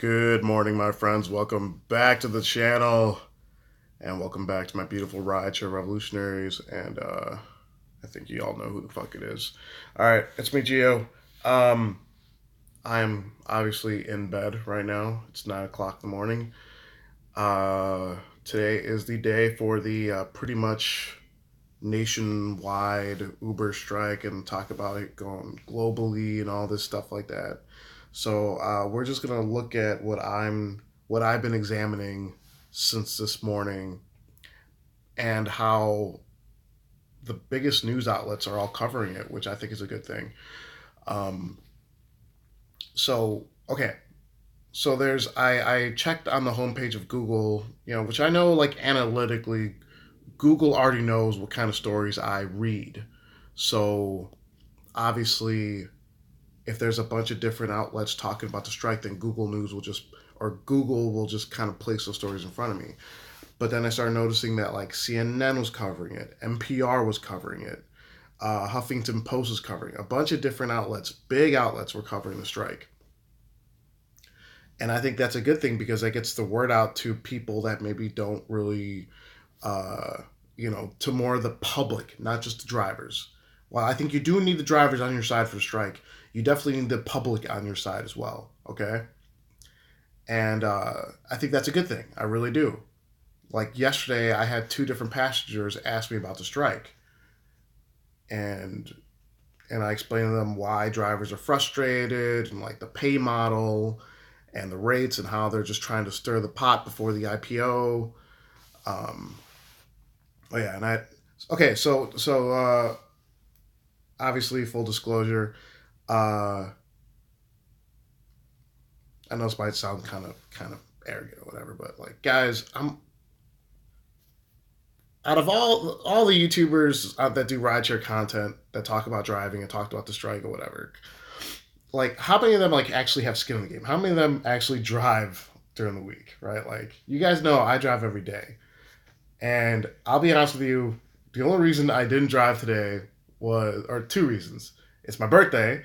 Good morning, my friends. Welcome back to the channel, and welcome back to my beautiful rideshare revolutionaries. And I think you all know who the fuck it is. All right, it's me, Gio. I'm obviously in bed right now. It's 9 o'clock in the morning. Today is the day for the pretty much nationwide Uber strike, and talk about it going globally and all this stuff like that. So we're just gonna look at what I've been examining since this morning, and how the biggest news outlets are all covering it, which I think is a good thing. Um, so okay, so I checked on the homepage of Google, which I know, like, analytically, Google already knows what kind of stories I read. So obviously, if there's a bunch of different outlets talking about the strike, then Google will just kind of place those stories in front of me. But then I started noticing that, like, CNN was covering it, NPR was covering it, Huffington Post was covering it. A bunch of different outlets, big outlets, were covering the strike. And I think that's a good thing, because that gets the word out to people that maybe don't really, to more of the public, not just the drivers. While I think you do need the drivers on your side for the strike, you definitely need the public on your side as well. Okay, and I think that's a good thing. I really do. Like yesterday, I had two different passengers ask me about the strike, and I explained to them why drivers are frustrated, and, like, the pay model and the rates, and how they're just trying to stir the pot before the IPO. Um, oh yeah, and I okay. So obviously, full disclosure. Uh, I know this might sound kind of arrogant or whatever, but, like, guys, I'm out of all the YouTubers that do rideshare content, that talk about driving and talked about the strike or whatever. Like, how many of them, like, actually have skin in the game? How many of them actually drive during the week, right? Like, you guys know I drive every day, and I'll be honest with you, the only reason I didn't drive today or two reasons. It's my birthday,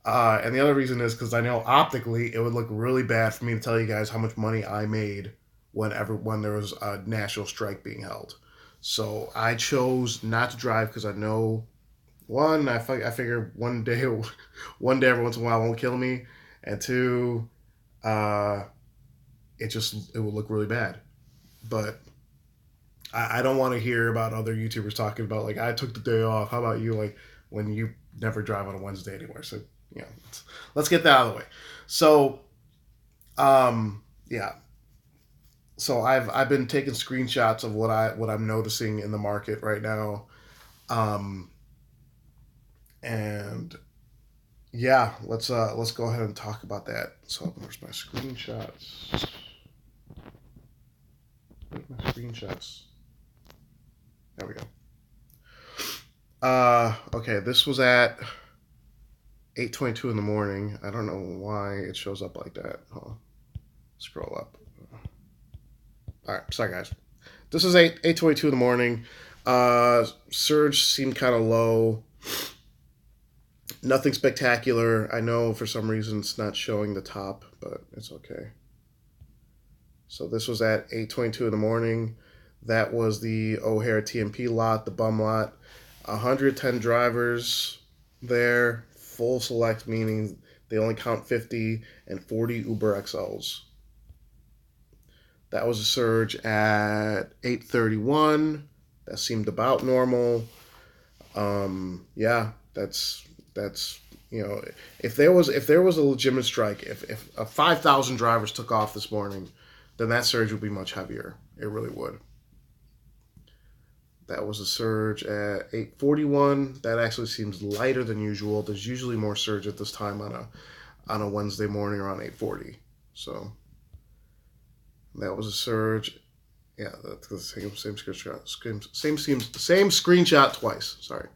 and the other reason is because I know optically it would look really bad for me to tell you guys how much money I made when there was a national strike being held. So I chose not to drive, because I know, one, I figure one day every once in a while won't kill me, and two, uh, it will look really bad. But I don't want to hear about other YouTubers talking about, like, I took the day off. How about you? Like, when you never drive on a Wednesday anywhere. So, let's get that out of the way. So, yeah. So I've been taking screenshots of what I'm noticing in the market right now, um, and yeah, let's go ahead and talk about that. So where's my screenshots? Where's my screenshots? There we go. Okay, this was at 8:22 in the morning. I don't know why it shows up like that. Scroll up. All right, sorry guys. This is 8:22 in the morning. Surge seemed kind of low. Nothing spectacular. I know for some reason it's not showing the top, but it's okay. So this was at 8:22 in the morning. That was the O'Hare TMP lot, the bum lot. 110 drivers there. Full select, meaning they only count 50 and 40 Uber XLs. That was a surge at 8:31. That seemed about normal. Yeah, that's if there was a legitimate strike, if 5,000 drivers took off this morning, then that surge would be much heavier. It really would. That was a surge at 8:41. That actually seems lighter than usual. There's usually more surge at this time on a Wednesday morning around 8:40. So that was a surge. Yeah, that's the same screenshot. Same screenshot twice. Sorry.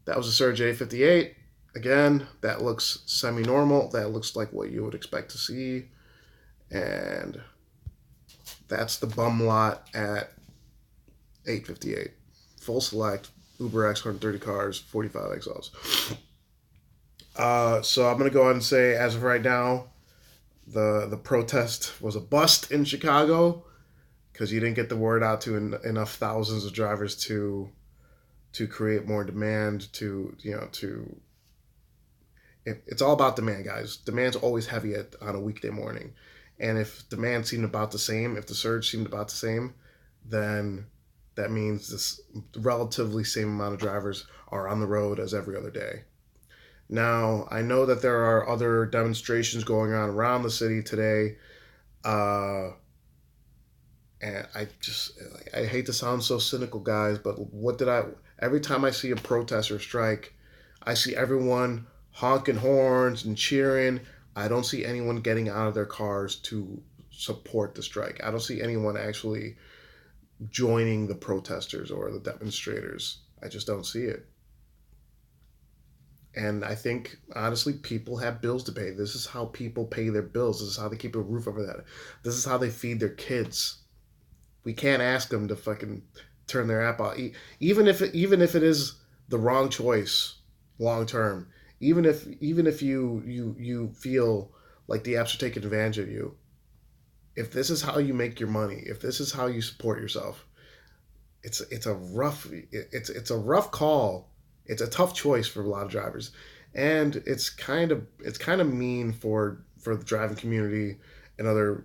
That was a surge at 8:58. Again, that looks semi-normal. That looks like what you would expect to see. And that's the bum lot at 8:58. Full select, Uber X 130 cars, 45 XLs. So I'm going to go ahead and say, as of right now, the protest was a bust in Chicago because you didn't get the word out to enough thousands of drivers to create more demand to to it's all about demand, guys. Demand's always heavy on a weekday morning, and if demand seemed about the same, if the surge seemed about the same, then that means this relatively same amount of drivers are on the road as every other day. Now, I know that there are other demonstrations going on around the city today, uh, and I hate to sound so cynical, guys, but what did I? Every time I see a protest or strike, I see everyone honking horns and cheering. I don't see anyone getting out of their cars to support the strike. I don't see anyone actually joining the protesters or the demonstrators. I just don't see it. And I think, honestly, people have bills to pay. This is how people pay their bills. This is how they keep a roof over that. This is how they feed their kids. We can't ask them to fucking turn their app off, even if it is the wrong choice long term. Even if you feel like the apps are taking advantage of you. If this is how you make your money, if this is how you support yourself, it's a rough call. It's a tough choice for a lot of drivers, and it's kind of mean for the driving community and other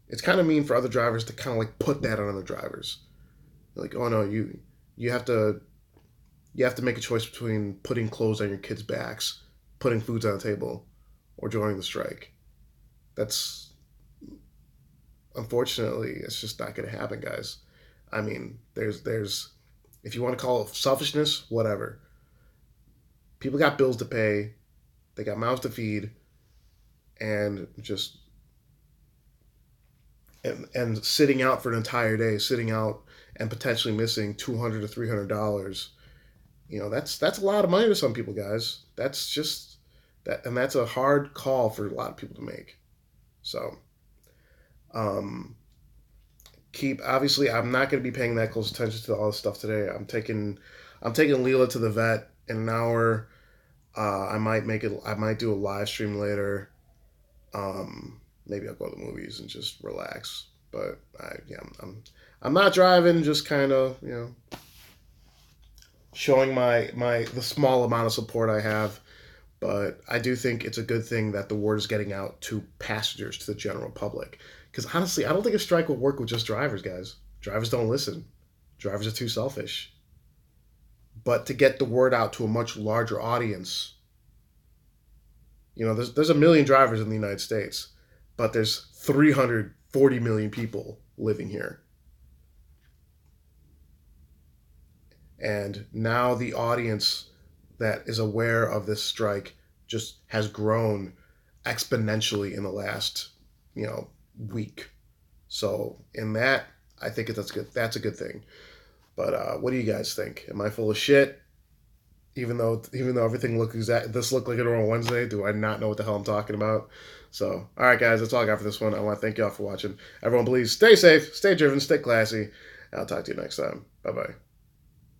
it's kind of mean for other drivers to kind of like put that on other drivers. Like, oh no, you have to you have to make a choice between putting clothes on your kids' backs, putting foods on the table, or joining the strike. That's unfortunately it's just not going to happen, guys. I mean, there's if you want to call it selfishness, whatever. People got bills to pay, they got mouths to feed, and just and sitting out for an entire day, sitting out and potentially missing $200 to $300. That's a lot of money to some people, guys. That's just that, and that's a hard call for a lot of people to make. So, um, keep obviously, I'm not going to be paying that close attention to all this stuff today. I'm taking Leela to the vet in an hour. I might do a live stream later. Maybe I'll go to the movies and just relax. But I'm not driving. Just kind of showing my the small amount of support I have. But I do think it's a good thing that the word is getting out to passengers, to the general public. Because honestly, I don't think a strike will work with just drivers, guys. Drivers don't listen. Drivers are too selfish. But to get the word out to a much larger audience, there's a million drivers in the United States, but there's 340 million people living here. And now the audience that is aware of this strike just has grown exponentially in the last, week. So in that, I think that's good. That's a good thing. But what do you guys think? Am I full of shit? Even though everything this looked like a normal Wednesday, do I not know what the hell I'm talking about? So, all right, guys, that's all I got for this one. I want to thank y'all for watching. Everyone, please stay safe, stay driven, stay classy. And I'll talk to you next time. Bye bye.